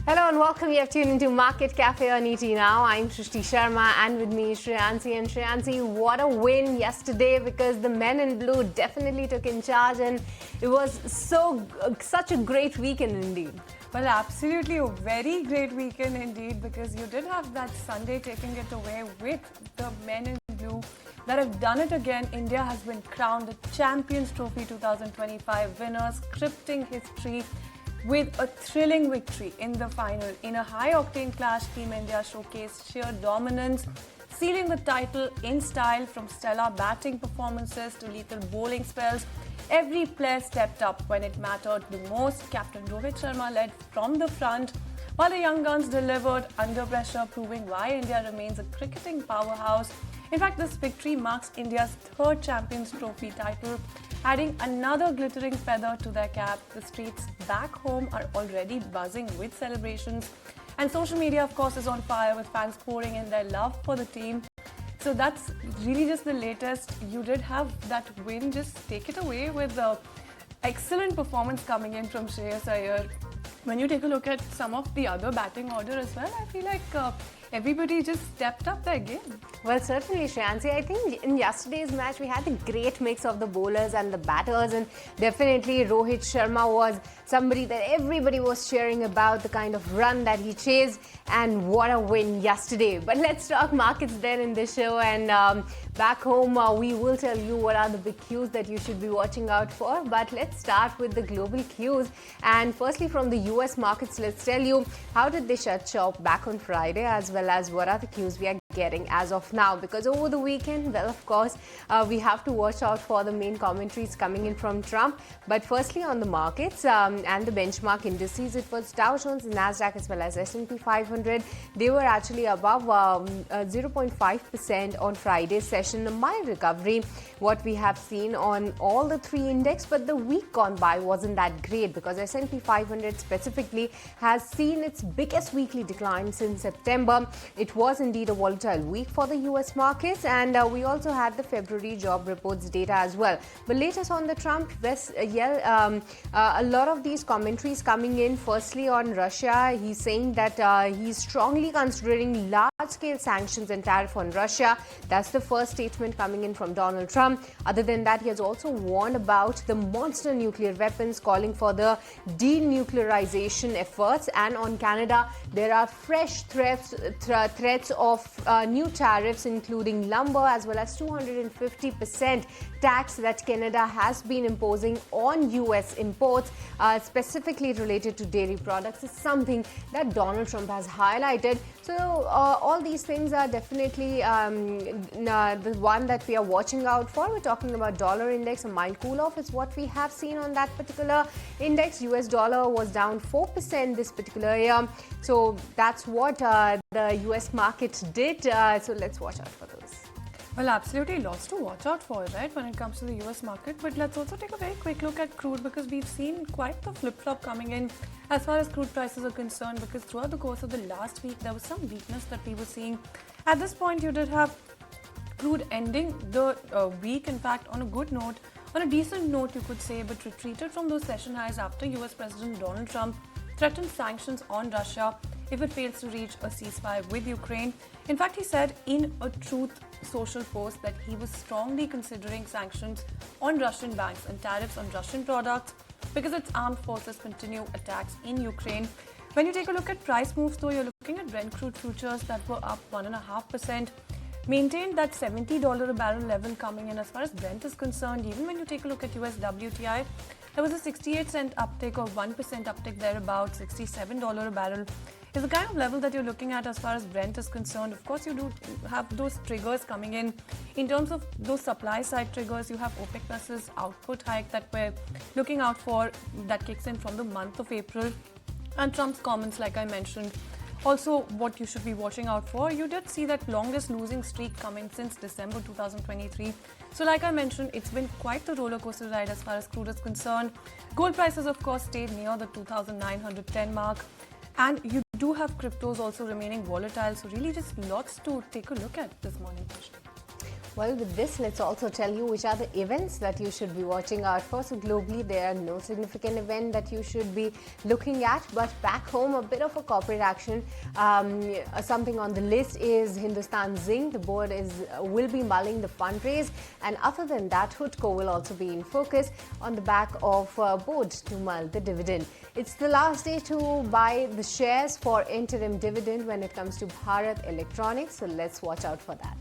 Hello and welcome. You have tuned into Market Cafe on ET Now. I'm Shrishti Sharma and with me Shreyansi. And Shreyansi, what a win yesterday because the men in blue definitely took in charge and it was such a great weekend indeed. Well, absolutely a very great weekend indeed because you did have that Sunday taking it away with the men in blue that have done it again. India has been crowned the Champions Trophy 2025 winners, scripting history with a thrilling victory in the final. In a high-octane clash, Team India showcased sheer dominance, sealing the title in style from stellar batting performances to lethal bowling spells. Every player stepped up when it mattered the most. Captain Rohit Sharma led from the front, while the young guns delivered under pressure, proving why India remains a cricketing powerhouse. In fact, this victory marks India's third Champions Trophy title, adding another glittering feather to their cap. The streets back home are already buzzing with celebrations. And social media, of course, is on fire with fans pouring in their love for the team. So that's really just the latest. You did have that win. Just take it away with the excellent performance coming in from Shreyas Iyer. When you take a look at some of the other batting order as well, I feel like everybody just stepped up their game. Well, certainly, Shreyansi. I think in yesterday's match, we had a great mix of the bowlers and the batters, and definitely Rohit Sharma was somebody that everybody was cheering about, the kind of run that he chased, and what a win yesterday. But let's talk markets then in this show, and back home, we will tell you what are the big cues that you should be watching out for. But let's start with the global cues. And firstly, from the US markets, let's tell you how did they shut shop back on Friday, as well as what are the cues we are getting as of now, because over the weekend, well, of course, we have to watch out for the main commentaries coming in from Trump. But firstly, on the markets and the benchmark indices, it was Dow Jones, Nasdaq, as well as S&P 500. They were actually above 0.5% on Friday's session. A mild recovery, what we have seen on all the three index, but the week gone by wasn't that great because S&P 500 specifically has seen its biggest weekly decline since September. It was indeed a volatile week for the US markets, and we also had the February job reports data as well. But latest on the Trump, a lot of these commentaries coming in. Firstly, on Russia, he's saying that he's strongly considering large-scale sanctions and tariff on Russia. That's the first statement coming in from Donald Trump. Other than that, he has also warned about the monster nuclear weapons, calling for the denuclearization efforts. And on Canada, there are fresh threats of new tariffs, including lumber, as well as 250% tax that Canada has been imposing on US imports, specifically related to dairy products, is something that Donald Trump has highlighted. So all these things are definitely the one that we are watching out for. We're talking about dollar index. A mild cool off is what we have seen on that particular index. US dollar was down 4% this particular year. So that's what the US market did. So let's watch out for those. Well, absolutely lots to watch out for, right, when it comes to the US market. But let's also take a very quick look at crude because we've seen quite the flip-flop coming in as far as crude prices are concerned, because throughout the course of the last week, there was some weakness that we were seeing. At this point, you did have crude ending the week, in fact, on a good note, on a decent note, you could say, but retreated from those session highs after US President Donald Trump threatened sanctions on Russia if it fails to reach a ceasefire with Ukraine. In fact, he said in a Truth Social post that he was strongly considering sanctions on Russian banks and tariffs on Russian products because its armed forces continue attacks in Ukraine. When you take a look at price moves, though, you're looking at Brent crude futures that were up 1.5%. Maintained that $70 a barrel level coming in as far as Brent is concerned. Even when you take a look at US WTI, there was a 68-cent uptick or 1% uptick thereabout. $67 a barrel is the kind of level that you're looking at as far as Brent is concerned. Of course, you do have those triggers coming in. In terms of those supply side triggers, you have OPEC Plus's output hike that we're looking out for that kicks in from the month of April. And Trump's comments, like I mentioned. Also, what you should be watching out for, you did see that longest losing streak coming since December 2023. So like I mentioned, it's been quite the roller coaster ride as far as crude is concerned. Gold prices, of course, stayed near the 2,910 mark. And you do have cryptos also remaining volatile. So really just lots to take a look at this morning. Well, with this, let's also tell you which are the events that you should be watching out for. So globally, there are no significant event that you should be looking at. But back home, a bit of a corporate action. Something on the list is Hindustan Zinc. The board will be mulling the fundraise. And other than that, Hutco will also be in focus on the back of board to mull the dividend. It's the last day to buy the shares for interim dividend when it comes to Bharat Electronics. So let's watch out for that.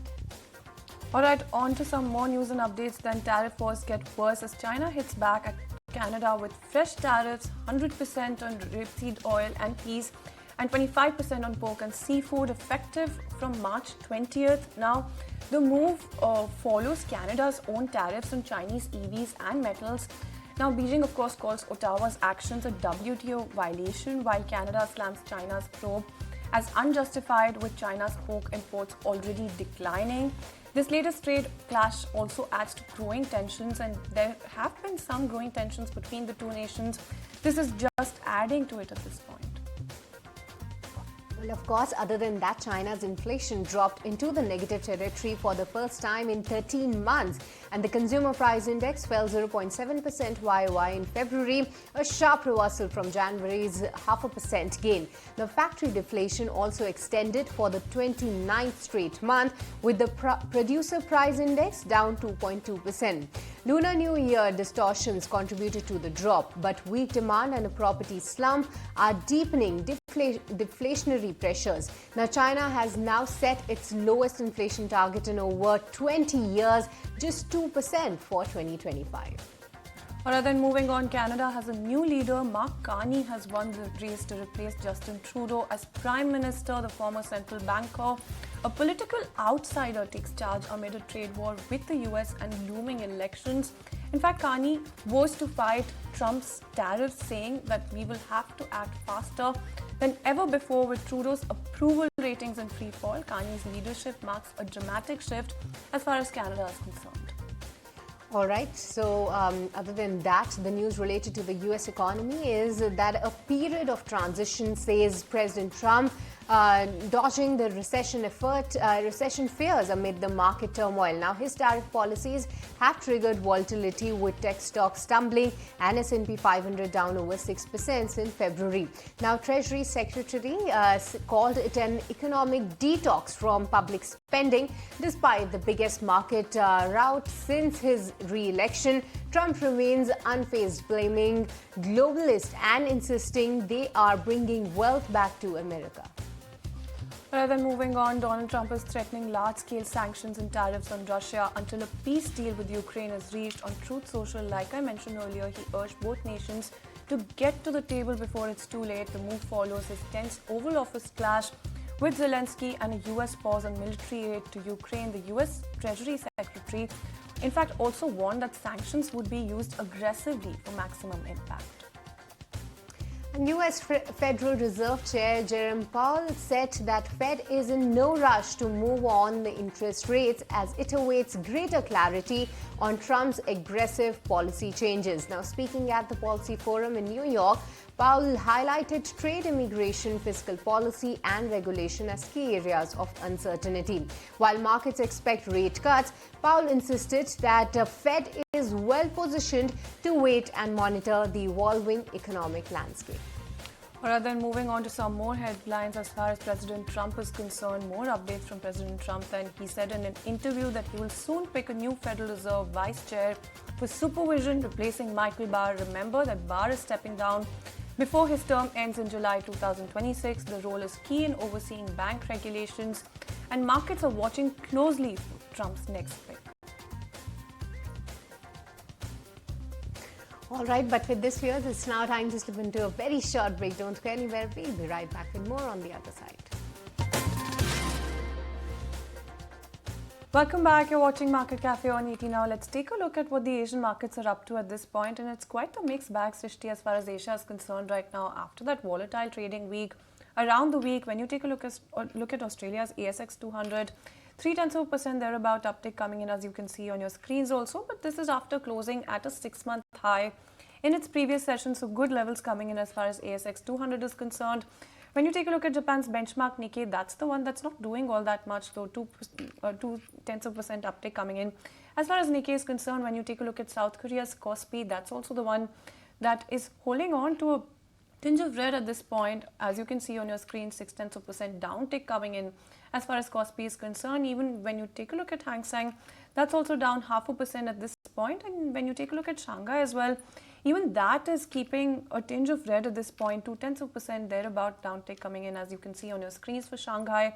Alright, on to some more news and updates. Then tariff wars get worse as China hits back at Canada with fresh tariffs, 100% on rapeseed oil and peas and 25% on pork and seafood effective from March 20th. Now, the move follows Canada's own tariffs on Chinese EVs and metals. Now, Beijing, of course, calls Ottawa's actions a WTO violation, while Canada slams China's probe as unjustified, with China's pork imports already declining. This latest trade clash also adds to growing tensions, and there have been some growing tensions between the two nations. This is just adding to it at this point. Well, of course, other than that, China's inflation dropped into the negative territory for the first time in 13 months. And the consumer price index fell 0.7% YOY in February, a sharp reversal from January's 0.5% gain. The factory deflation also extended for the 29th straight month, with the producer price index down 2.2%. Lunar New Year distortions contributed to the drop, but weak demand and a property slump are deepening deflationary pressures. Now, China has now set its lowest inflation target in over 20 years, just 2% for 2025. Alright, then moving on, Canada has a new leader. Mark Carney has won the race to replace Justin Trudeau as Prime Minister. The former central banker, a political outsider, takes charge amid a trade war with the US and looming elections. In fact, Carney was to fight Trump's tariffs, saying that we will have to act faster than ever before. With Trudeau's approval ratings in free fall, Carney's leadership marks a dramatic shift as far as Canada is concerned. All right. So other than that, the news related to the U.S. economy is that a period of transition, says President Trump, dodging the recession fears amid the market turmoil. Now, his tariff policies have triggered volatility, with tech stocks stumbling and S&P 500 down over 6% since February. Now, Treasury Secretary called it an economic detox from public spending. Despite the biggest market rout since his re-election, Trump remains unfazed, blaming globalists and insisting they are bringing wealth back to America. Rather than moving on, Donald Trump is threatening large-scale sanctions and tariffs on Russia until a peace deal with Ukraine is reached. On Truth Social, like I mentioned earlier, he urged both nations to get to the table before it's too late. The move follows his tense Oval Office clash with Zelensky and a US pause on military aid to Ukraine. The US Treasury Secretary, in fact, also warned that sanctions would be used aggressively for maximum impact. U.S. Federal Reserve Chair Jerome Powell said that Fed is in no rush to move on the interest rates as it awaits greater clarity on Trump's aggressive policy changes. Now, speaking at the Policy Forum in New York, Powell highlighted trade, immigration, fiscal policy and regulation as key areas of uncertainty. While markets expect rate cuts, Powell insisted that the Fed is well positioned to wait and monitor the evolving economic landscape. Alright, then moving on to some more headlines as far as President Trump is concerned. More updates from President Trump. Then he said in an interview that he will soon pick a new Federal Reserve Vice Chair for supervision, replacing Michael Barr. Remember that Barr is stepping down before his term ends in July 2026. The role is key in overseeing bank regulations, and markets are watching closely for Trump's next pick. All right, but with this here, it's now time to slip into a very short break. Don't go anywhere. We'll be right back with more on the other side. Welcome back. You're watching Market Cafe on ET Now. Let's take a look at what the Asian markets are up to at this point, and it's quite a mixed bag, Srishti, as far as Asia is concerned right now. After that volatile trading week, around the week, when you take a look at Australia's ASX 200, 0.3% thereabout uptick coming in, as you can see on your screens also, but this is after closing at a 6-month high in its previous session, so good levels coming in as far as ASX 200 is concerned. When you take a look at Japan's benchmark Nikkei, that's the one that's not doing all that much, though 2/10% uptick coming in. As far as Nikkei is concerned, when you take a look at South Korea's Kospi, that's also the one that is holding on to a tinge of red at this point. As you can see on your screen, 0.6% downtick coming in. As far as Kospi is concerned, even when you take a look at Hang Seng, that's also down 0.5% at this point. And when you take a look at Shanghai as well, even that is keeping a tinge of red at this point, 0.2% thereabout downtick coming in, as you can see on your screens for Shanghai.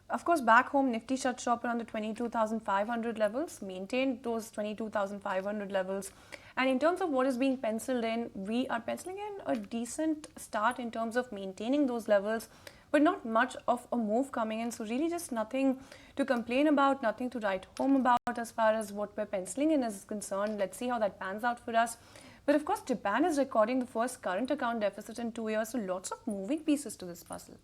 Of course, back home, Nifty shut shop around the 22,500 levels, maintained those 22,500 levels. And in terms of what is being penciled in, we are penciling in a decent start in terms of maintaining those levels, but not much of a move coming in. So really just nothing to complain about, nothing to write home about as far as what we're penciling in is concerned. Let's see how that pans out for us. But of course, Japan is recording the first current account deficit in 2 years, so lots of moving pieces to this puzzle.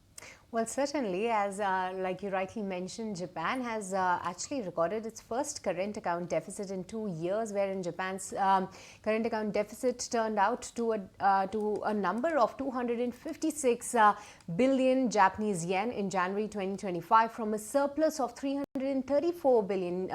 Well, certainly, as like you rightly mentioned, Japan has actually recorded its first current account deficit in 2 years, wherein Japan's current account deficit turned out to a number of 256 billion Japanese yen in January 2025, from a surplus of 334 billion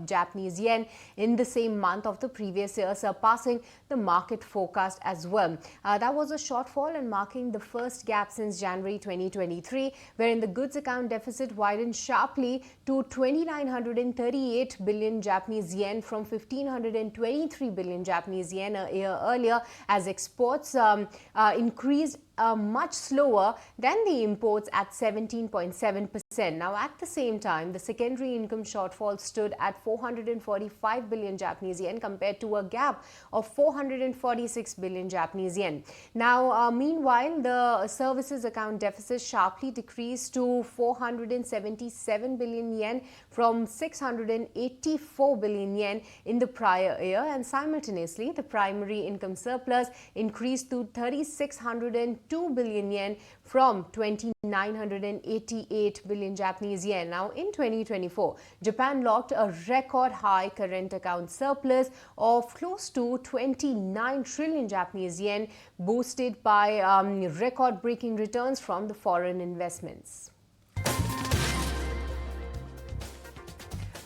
Japanese yen in the same month of the previous year, surpassing the market forecast as well. That was a shortfall and marking the first gap since January 2023, wherein the goods account deficit widened sharply to 2,938 billion Japanese yen from 1,523 billion Japanese yen a year earlier, as exports increased much slower than the imports at 17.7%. Now, at the same time, the secondary income shortfall stood at 445 billion Japanese yen compared to a gap of 446 billion Japanese yen. Now, meanwhile, the services account deficit sharply decreased to 477 billion yen from 684 billion yen in the prior year, and simultaneously, the primary income surplus increased to 3,602 billion yen from 2,988 billion Japanese yen. Now, in 2024, Japan logged a record high current account surplus of close to 29 trillion Japanese yen, boosted by record-breaking returns from the foreign investments.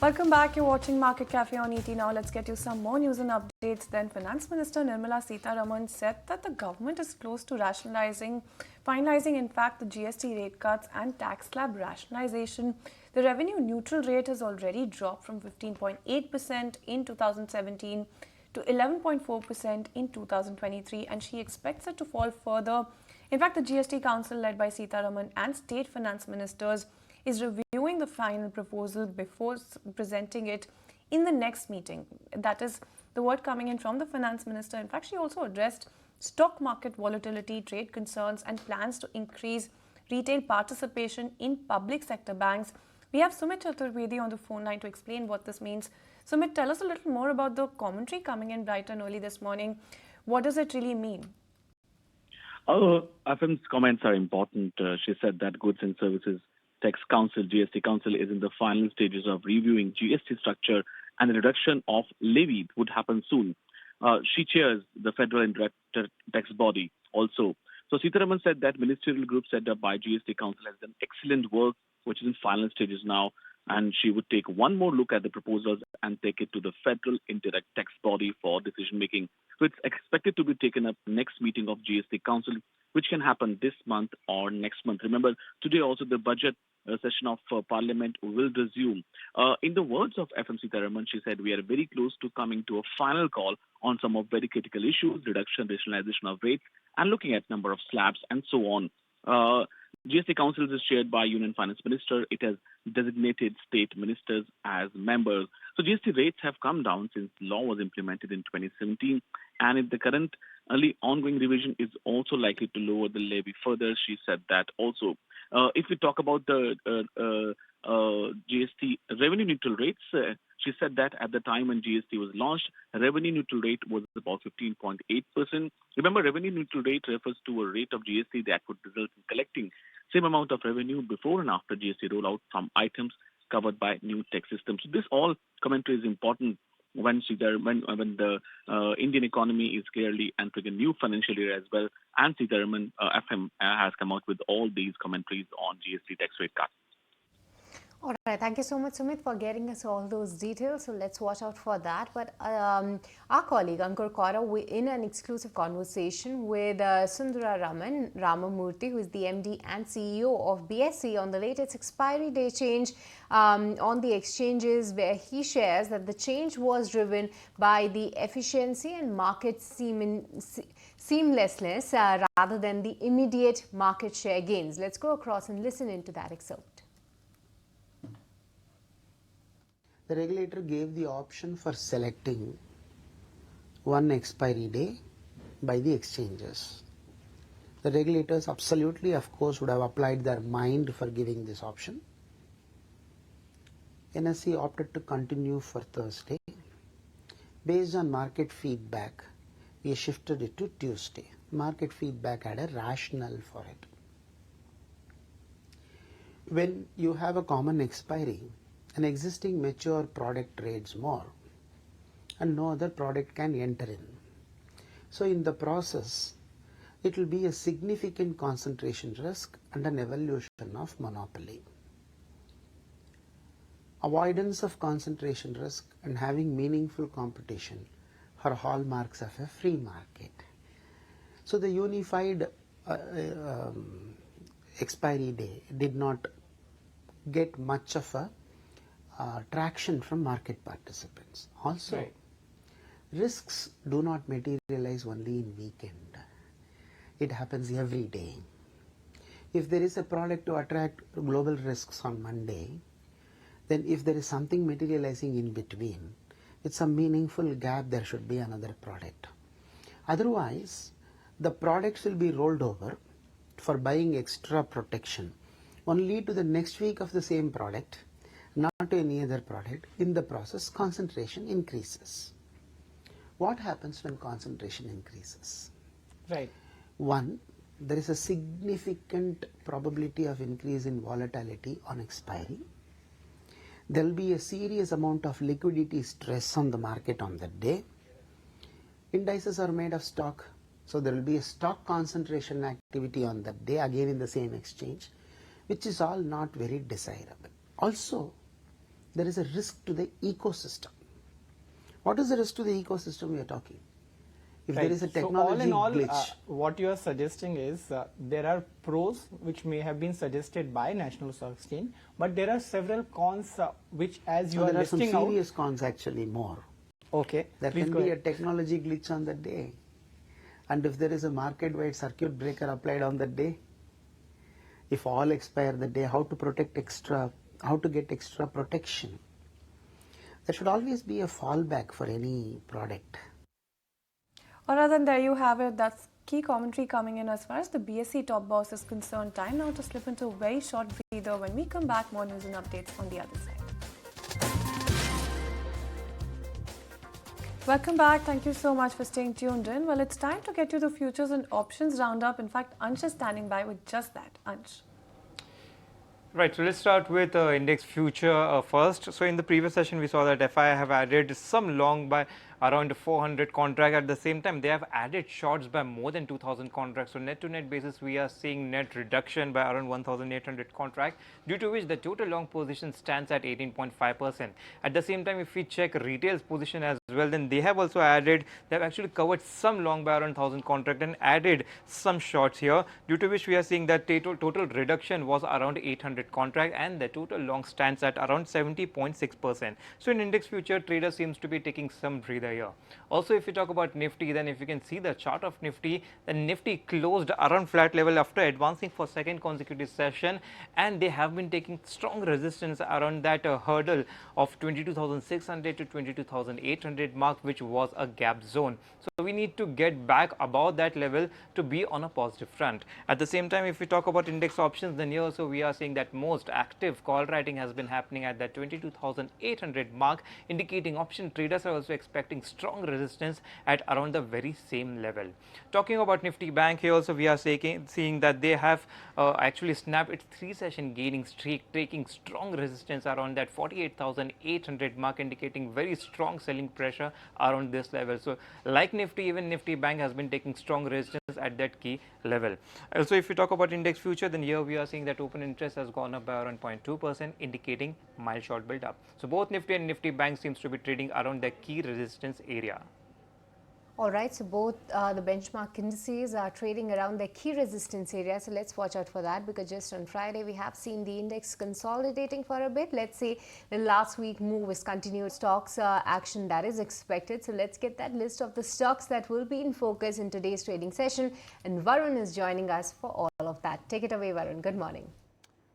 Welcome back. You're watching Market Cafe on ET. Now let's get you some more news and updates. Then Finance Minister Nirmala Sitharaman said that the government is close to finalizing in fact the GST rate cuts and tax slab rationalization. The revenue neutral rate has already dropped from 15.8% in 2017 to 11.4% in 2023, and she expects it to fall further. In fact, the GST Council, led by Sitharaman and state finance ministers, is reviewing the final proposal before presenting it in the next meeting. That is the word coming in from the finance minister. In fact, she also addressed stock market volatility, trade concerns, and plans to increase retail participation in public sector banks. We have Sumit Chaturvedi on the phone line to explain what this means. Sumit, tell us a little more about the commentary coming in bright and early this morning. What does it really mean? FM's comments are important. She said that Goods and Services Tax Council, GST Council, is in the final stages of reviewing GST structure, and the reduction of levy would happen soon. She chairs the Federal Indirect Tax Body also. So Sitharaman said that ministerial group set up by GST Council has done excellent work, which is in final stages now, and she would take one more look at the proposals and take it to the Federal Indirect Tax Body for decision making. So it's expected to be taken up next meeting of GST Council, which can happen this month or next month. Remember, today also the budget session of Parliament will resume. In the words of FM Sitharaman, she said, we are very close to coming to a final call on some of very critical issues, reduction, rationalization of rates, and looking at number of slabs and so on. GST Council is chaired by Union Finance Minister. It has designated state ministers as members. So GST rates have come down since law was implemented in 2017, and in the current ongoing revision is also likely to lower the levy further. She said that also. If we talk about the GST revenue neutral rates, she said that at the time when GST was launched, revenue neutral rate was about 15.8%. Remember, revenue neutral rate refers to a rate of GST that would result in collecting same amount of revenue before and after GST rollout from items covered by new tax systems. So this all commentary is important. when the Indian economy is clearly entering a new financial year as well. And Sitaraman FM has come out with all these commentaries on GST tax rate cut. All right, thank you so much, Sumit, for getting us all those details. So let's watch out for that. But our colleague Ankur Kaura, in an exclusive conversation with Sundara Ramamurthy, who is the MD and CEO of BSE, on the latest expiry day change on the exchanges, where he shares that the change was driven by the efficiency and market seamlessness rather than the immediate market share gains. Let's go across and listen into that excerpt. The regulator gave the option for selecting one expiry day by the exchanges. The regulators absolutely, of course, would have applied their mind for giving this option. NSE opted to continue for Thursday. Based on market feedback, we shifted it to Tuesday. Market feedback had a rationale for it. When you have a common expiry, an existing mature product trades more and no other product can enter in. So in the process, it will be a significant concentration risk and an evolution of monopoly. Avoidance of concentration risk and having meaningful competition are hallmarks of a free market. So the unified expiry day did not get much of a traction from market participants. Also, risks do not materialize only in weekend. It happens every day. If there is a product to attract global risks on Monday, then if there is something materializing in between, it's a meaningful gap, there should be another product. Otherwise, the products will be rolled over for buying extra protection only to the next week of the same product, not to any other product. In the process, concentration increases. What happens when concentration increases? Right. One, there is a significant probability of increase in volatility on expiry. There will be a serious amount of liquidity stress on the market on that day. Indices are made of stock, so there will be a stock concentration activity on that day, again in the same exchange, which is all not very desirable. Also, there is a risk to the ecosystem. What is the risk to the ecosystem we are talking? If there is a technology so all in all, glitch. what you are suggesting is there are pros which may have been suggested by National Stock Exchange, but there are several cons which, as you are listing there are some out. serious cons, actually, more. Okay. There please can go be a ahead. technology glitch on the day. And if there is a market-wide circuit breaker applied on the day, if all expire the day, how to get extra protection? There should always be a fallback for any product. Or rather than there you have it, that's key commentary coming in as far as the BSE top boss is concerned. Time now to slip into a very short breather. When we come back, more news and updates on the other side. Welcome back. Thank you so much for staying tuned in. Well, it's time to get you the futures and options roundup. In fact, Ansh is standing by with just that. Ansh. Right, so let's start with index future first. So in the previous session, we saw that FI have added some long by around 400 contract. At the same time, they have added shorts by more than 2,000 contracts. So net to net basis, we are seeing net reduction by around 1,800 contract, due to which the total long position stands at 18.5%. At the same time, if we check retail's position as well, then they have also added, they have actually covered some long by around 1,000 contract and added some shorts here, due to which we are seeing that total reduction was around 800 contract and the total long stands at around 70.6%. So in index future, trader seems to be taking some breather here. Also, if you talk about Nifty, then if you can see the chart of Nifty, the Nifty closed around flat level after advancing for second consecutive session, and they have been taking strong resistance around that hurdle of 22,600 to 22,800 mark, which was a gap zone. So we need to get back above that level to be on a positive front. At the same time, if we talk about index options, then here also we are seeing that most active call writing has been happening at that 22,800 mark, indicating option traders are also expecting hitting strong resistance at around the very same level. Talking about Nifty Bank, here also we are seeing that they have actually snapped its 3-session gaining streak, taking strong resistance around that 48,800 mark, indicating very strong selling pressure around this level. So like Nifty, even Nifty Bank has been taking strong resistance at that key level. Also, if we talk about index future, then here we are seeing that open interest has gone up by around 0.2%, indicating mild short build up. So both Nifty and Nifty Bank seems to be trading around the key resistance area. All right, so both the benchmark indices are trading around their key resistance area. So let's watch out for that, because just on Friday we have seen the index consolidating for a bit. Let's say the last week move is continued stocks action that is expected. So let's get that list of the stocks that will be in focus in today's trading session. And Varun is joining us for all of that. Take it away, Varun. Good morning.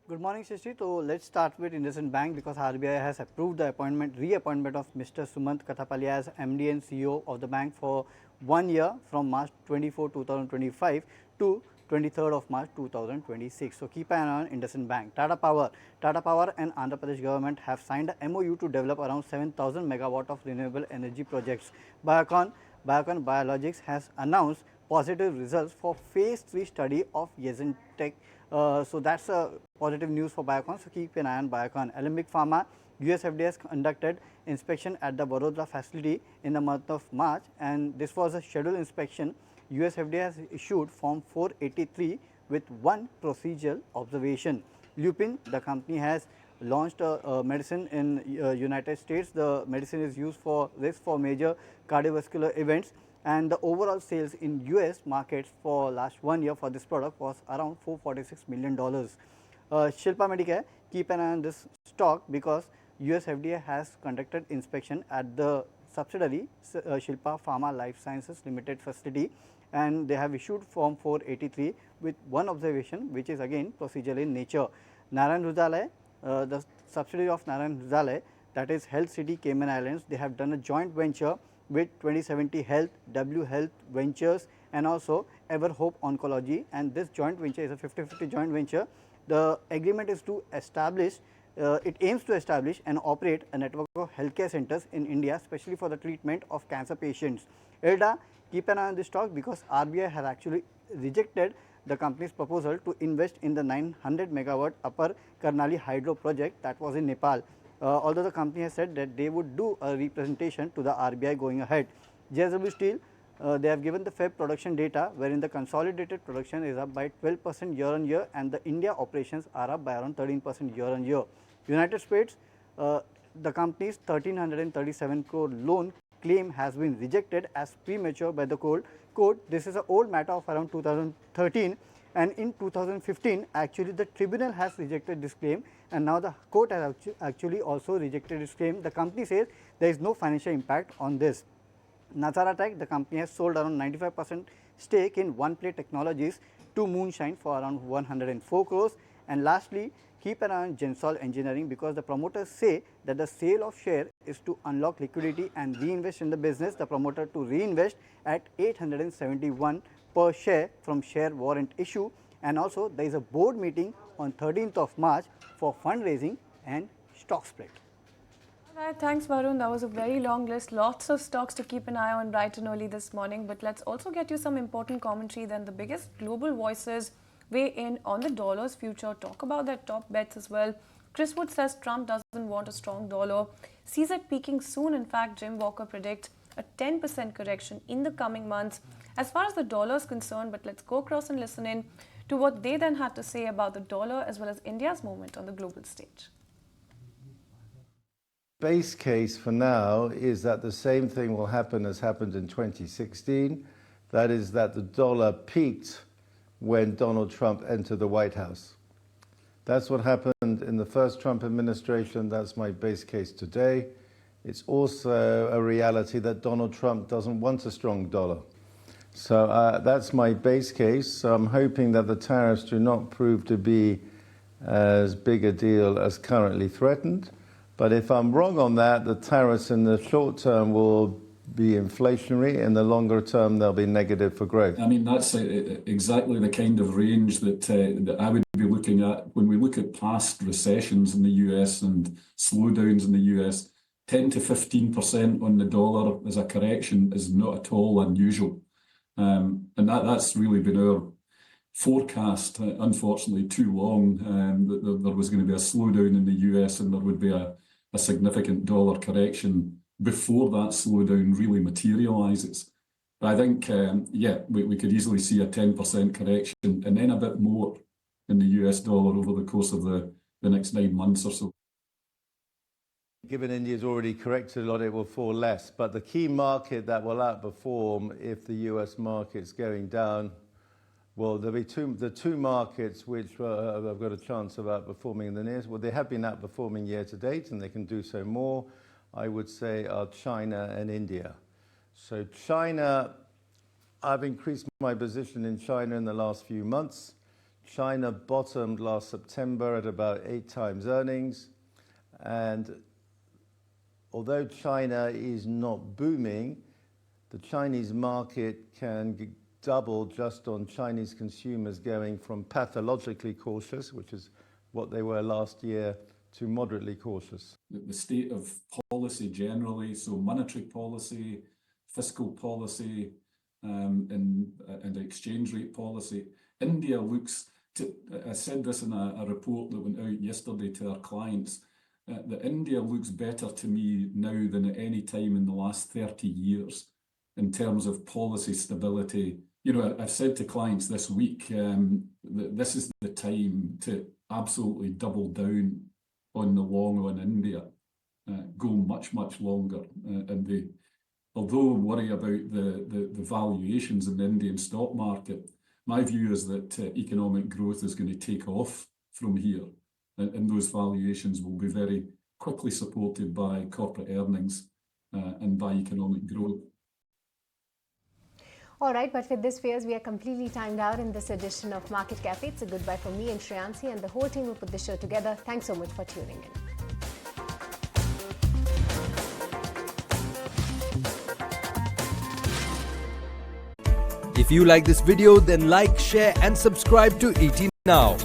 Good morning, Shishri. So let's start with IndusInd Bank, because RBI has approved the reappointment of Mr. Sumant Kathapalia as MD and CEO of the bank for 1 year from March 24, 2025 to 23rd of March 2026. So keep an eye on IndusInd Bank. Tata Power and Andhra Pradesh government have signed a MOU to develop around 7,000 megawatt of renewable energy projects. Biocon Biologics has announced positive results for phase 3 study of Yesin-Tech. So that's a positive news for Biocon, so keep an eye on Biocon. Alembic Pharma, US FDA has conducted inspection at the Vadodara facility in the month of March, and this was a scheduled inspection. US FDA has issued Form 483 with one procedural observation. Lupin, the company has launched a medicine in United States. The medicine is used for major cardiovascular events, and the overall sales in US markets for last 1 year for this product was around $446 million. Shilpa Medicare, keep an eye on this stock, because US FDA has conducted inspection at the subsidiary Shilpa Pharma Life Sciences Limited facility, and they have issued Form 483 with one observation, which is again procedural in nature. Narayan Hrudayalaya, the subsidiary of Narayan Hrudayalaya, that is Health City Cayman Islands, they have done a joint venture with 2070 Health, W Health Ventures, and also Everhope Oncology, and this joint venture is a 50-50 joint venture. The agreement is to establish, it aims to establish and operate a network of healthcare centers in India, especially for the treatment of cancer patients. IRDA, keep an eye on this stock, because RBI has actually rejected the company's proposal to invest in the 900 megawatt Upper Karnali hydro project that was in Nepal. Although the company has said that they would do a representation to the RBI going ahead. JSW Steel, they have given the Feb production data, wherein the consolidated production is up by 12% year on year, and the India operations are up by around 13% year on year. United States, the company's 1337 crore loan claim has been rejected as premature by the court. This is an old matter of around 2013, and in 2015 actually the tribunal has rejected this claim, and now the court has actually also rejected this claim. The company says there is no financial impact on this. Nazara Tech, the company has sold around 95% stake in One Play Technologies to Moonshine for around 104 crores. And lastly, keep an eye on Gensol Engineering, because the promoters say that the sale of share is to unlock liquidity and reinvest in the business. The promoter to reinvest at 871 per share from share warrant issue, and also there is a board meeting on 13th of March for fundraising and stock split. All right, thanks Varun. That was a very long list. Lots of stocks to keep an eye on bright and early this morning. But let's also get you some important commentary. Then the biggest global voices weigh in on the dollar's future. Talk about their top bets as well. Chris Wood says Trump doesn't want a strong dollar. Sees it peaking soon. In fact, Jim Walker predicts a 10% correction in the coming months as far as the dollar is concerned. But let's go across and listen in to what they then had to say about the dollar as well as India's movement on the global stage. Base case for now is that the same thing will happen as happened in 2016. That is that the dollar peaked when Donald Trump entered the White House. That's what happened in the first Trump administration. That's my base case today. It's also a reality that Donald Trump doesn't want a strong dollar. So that's my base case. So I'm hoping that the tariffs do not prove to be as big a deal as currently threatened. But if I'm wrong on that, the tariffs in the short term will be inflationary. In the longer term, they'll be negative for growth. I mean, that's exactly the kind of range that I would be looking at when we look at past recessions in the US and slowdowns in the US. 10 to 15% on the dollar as a correction is not at all unusual. And that's really been our forecast, unfortunately, too long, that there was going to be a slowdown in the US and there would be a significant dollar correction before that slowdown really materializes. But I think, yeah, we could easily see a 10% correction and then a bit more in the US dollar over the course of the next 9 months or so. Given India's already corrected a lot, it will fall less. But the key market that will outperform if the US market's going down, well, there'll be the two markets which have got a chance of outperforming in the nearest. Well, they have been outperforming year to date, and they can do so more, I would say, are China and India. So China, I've increased my position in China in the last few months. China bottomed last September at about 8 times earnings. And although China is not booming, the Chinese market can double just on Chinese consumers going from pathologically cautious, which is what they were last year, to moderately cautious. The state of policy generally, so monetary policy, fiscal policy, and exchange rate policy. India looks to, I said this in a report that went out yesterday to our clients, that India looks better to me now than at any time in the last 30 years in terms of policy stability. You know, I've said to clients this week that this is the time to absolutely double down on the long on India, go much, much longer. And they, although worry about the valuations in the Indian stock market, my view is that economic growth is going to take off from here. And those valuations will be very quickly supported by corporate earnings and by economic growth. All right, but with this fears, we are completely timed out in this edition of Market Cafe. It's a goodbye from me and Shreyansi and the whole team who put the show together. Thanks so much for tuning in. If you like this video, then like, share and subscribe to ET Now.